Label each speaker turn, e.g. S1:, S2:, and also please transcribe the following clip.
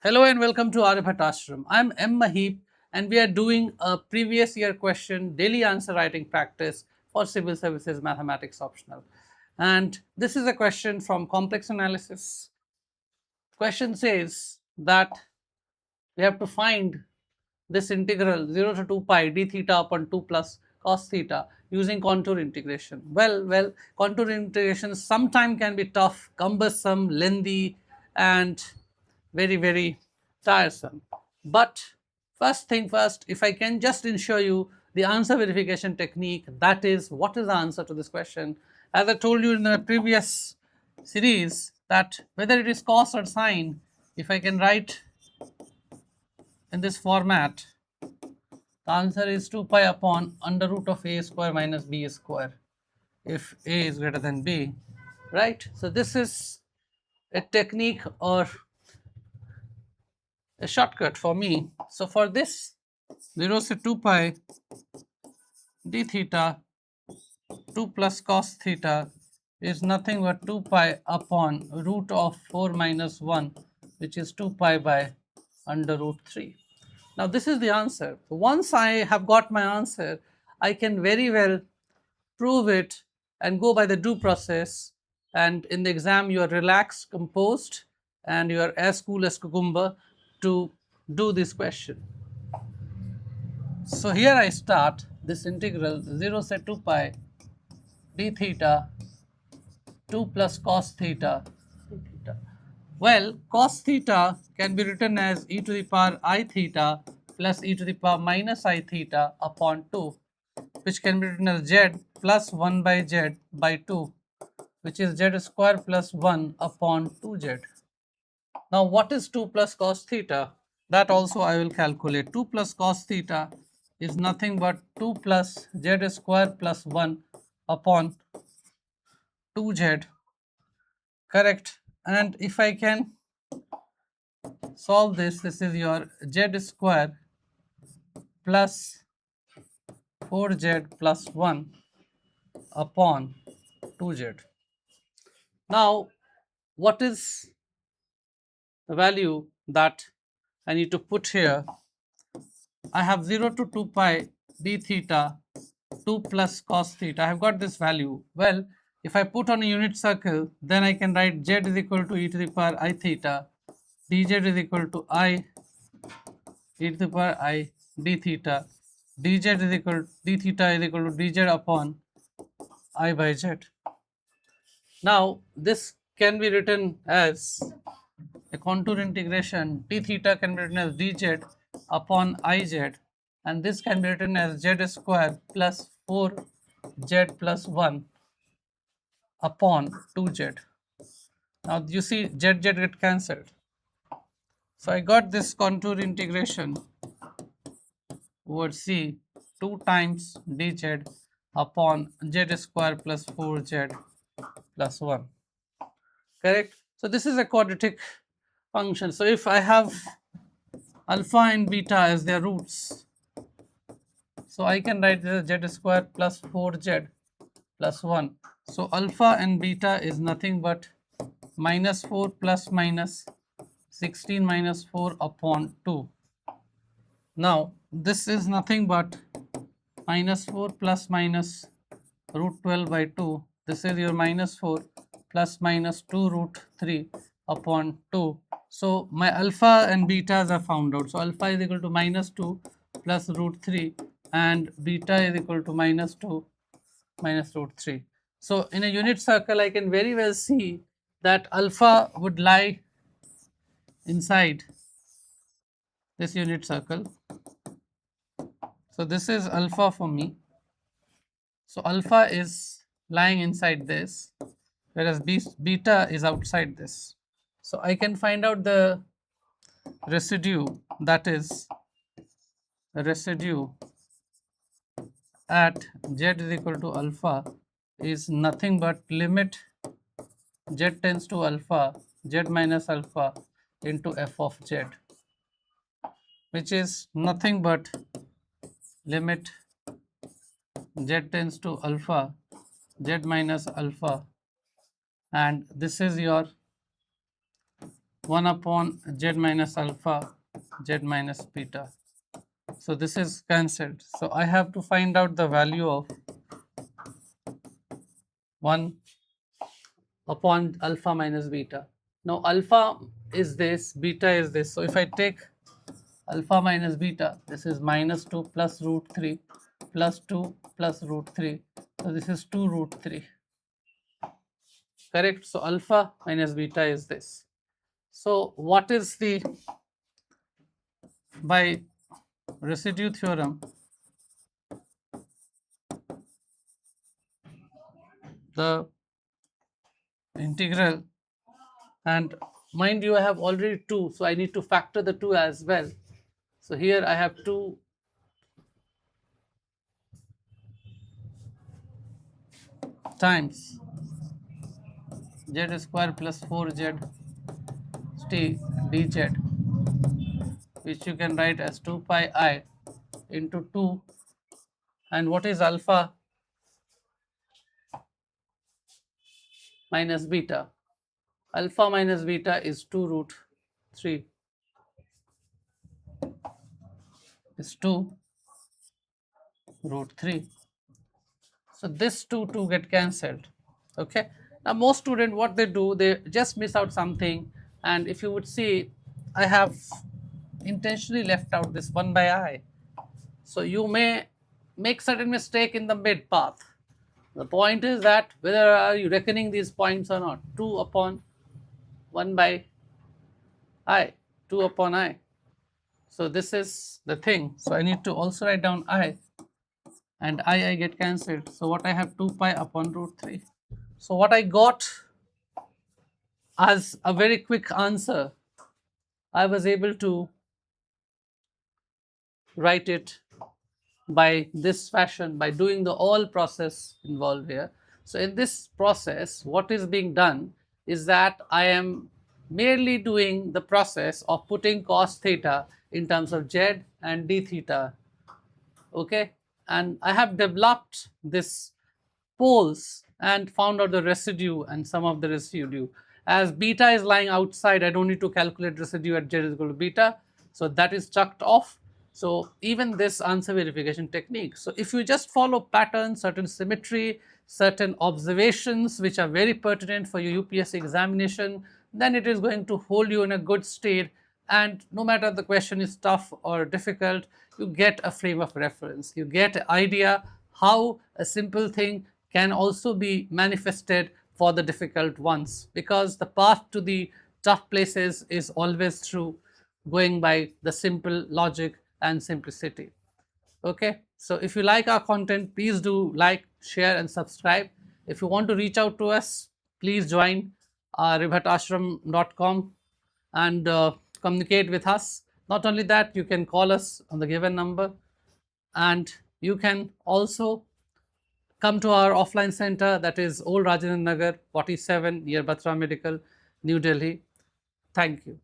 S1: Hello and welcome to Aryabhata Ashram. I'm M. Maheep and we are doing a previous year question daily answer writing practice for Civil Services Mathematics Optional. And this is a question from complex analysis. Question says that we have to find this integral 0 to 2 pi d theta upon 2 plus cos theta using contour integration. Well, contour integration sometimes can be tough, cumbersome, lengthy and very tiresome. But first thing first, if I can just ensure you the answer verification technique, that is what is the answer to this question. As I told you in the previous series that whether it is cos or sine, if I can write in this format, the answer is 2 pi upon under root of a square minus b square if a is greater than b, right? So this is a technique or a shortcut for me. So for this 0 to 2 pi d theta 2 plus cos theta is nothing but 2 pi upon root of 4 minus 1, which is 2 pi by under root 3. Now this is the answer. Once I have got my answer, I can very well prove it and go by the do process, and in the exam you are relaxed, composed and you are as cool as cucumber to do this question. So here I start this integral 0 to 2 pi d theta 2 plus cos theta. Well, cos theta can be written as e to the power I theta plus e to the power minus I theta upon 2, which can be written as z plus 1 by z by 2, which is z square plus 1 upon 2z. Now what is 2 plus cos theta? That also I will calculate. 2 plus cos theta is nothing but 2 plus z square plus 1 upon 2z, correct? And if I can solve this, this is your z square plus 4z plus 1 upon 2z. Now what is the value that I need to put here? I have 0 to 2 pi d theta 2 plus cos theta. I have got this value. Well, if I put on a unit circle, then I can write z is equal to e to the power I theta, dz is equal to I e to the power I d theta, dz is equal d theta is equal to dz upon I by z. Now this can be written as a contour integration. D theta can be written as dz upon iz, and this can be written as z square plus 4z plus 1 upon 2z. Now you see z get cancelled. So I got this contour integration over C 2 times dz upon z square plus 4z plus 1. Correct? So this is a quadratic function. So if I have alpha and beta as their roots, so I can write this as z square plus 4z plus 1. So alpha and beta is nothing but minus 4 plus minus 16 minus 4 upon 2. Now this is nothing but minus 4 plus minus root 12 by 2. This is your minus 4 plus minus 2 root 3 upon 2. So my alpha and betas are found out. So alpha is equal to minus 2 plus root 3 and beta is equal to minus 2 minus root 3. So in a unit circle I can very well see that alpha would lie inside this unit circle. So this is alpha for me. So alpha is lying inside this, whereas beta is outside this. So I can find out the residue, that is the residue at z is equal to alpha is nothing but limit z tends to alpha, z minus alpha into f of z, which is nothing but limit z tends to alpha, z minus alpha, and this is your 1 upon z minus alpha, z minus beta. So this is cancelled. So I have to find out the value of 1 upon alpha minus beta. Now alpha is this, beta is this. So if I take alpha minus beta, this is minus 2 plus root 3 plus 2 plus root 3. So this is 2 root 3. Correct? So alpha minus beta is this. So what is the, by residue theorem, the integral, and mind you I have already 2, so I need to factor the 2 as well. So here I have 2 times z square plus 4z t dz, which you can write as 2 pi I into 2, and what is alpha minus beta? Alpha minus beta is 2 root 3, is 2 root 3. So this 2 get cancelled. Okay. Now most students, what they do, they just miss out something, and if you would see, I have intentionally left out this 1 by I. So you may make certain mistake in the mid path. The point is that whether are you reckoning these points or not. 2 upon 1 by I, 2 upon I. So this is the thing. So I need to also write down I, and I get cancelled. So what I have, 2 pi upon root 3. So what I got as a very quick answer, I was able to write it by this fashion, by doing the all process involved here. So in this process, what is being done is that I am merely doing the process of putting cos theta in terms of z and d theta. Okay, and I have developed this poles and found out the residue and some of the residue. As beta is lying outside, I don't need to calculate residue at z is equal to beta. So that is chucked off. So even this answer verification technique. So if you just follow patterns, certain symmetry, certain observations which are very pertinent for your UPSC examination, then it is going to hold you in a good state, and no matter the question is tough or difficult, you get a frame of reference. You get an idea how a simple thing can also be manifested for the difficult ones, because the path to the tough places is always through going by the simple logic and simplicity. Okay, so if you like our content, please do like, share and subscribe. If you want to reach out to us, please join aryabhataashram.com and communicate with us. Not only that, you can call us on the given number, and you can also come to our offline center, that is Old Rajendra Nagar 47 near Batra Medical, New Delhi. Thank you.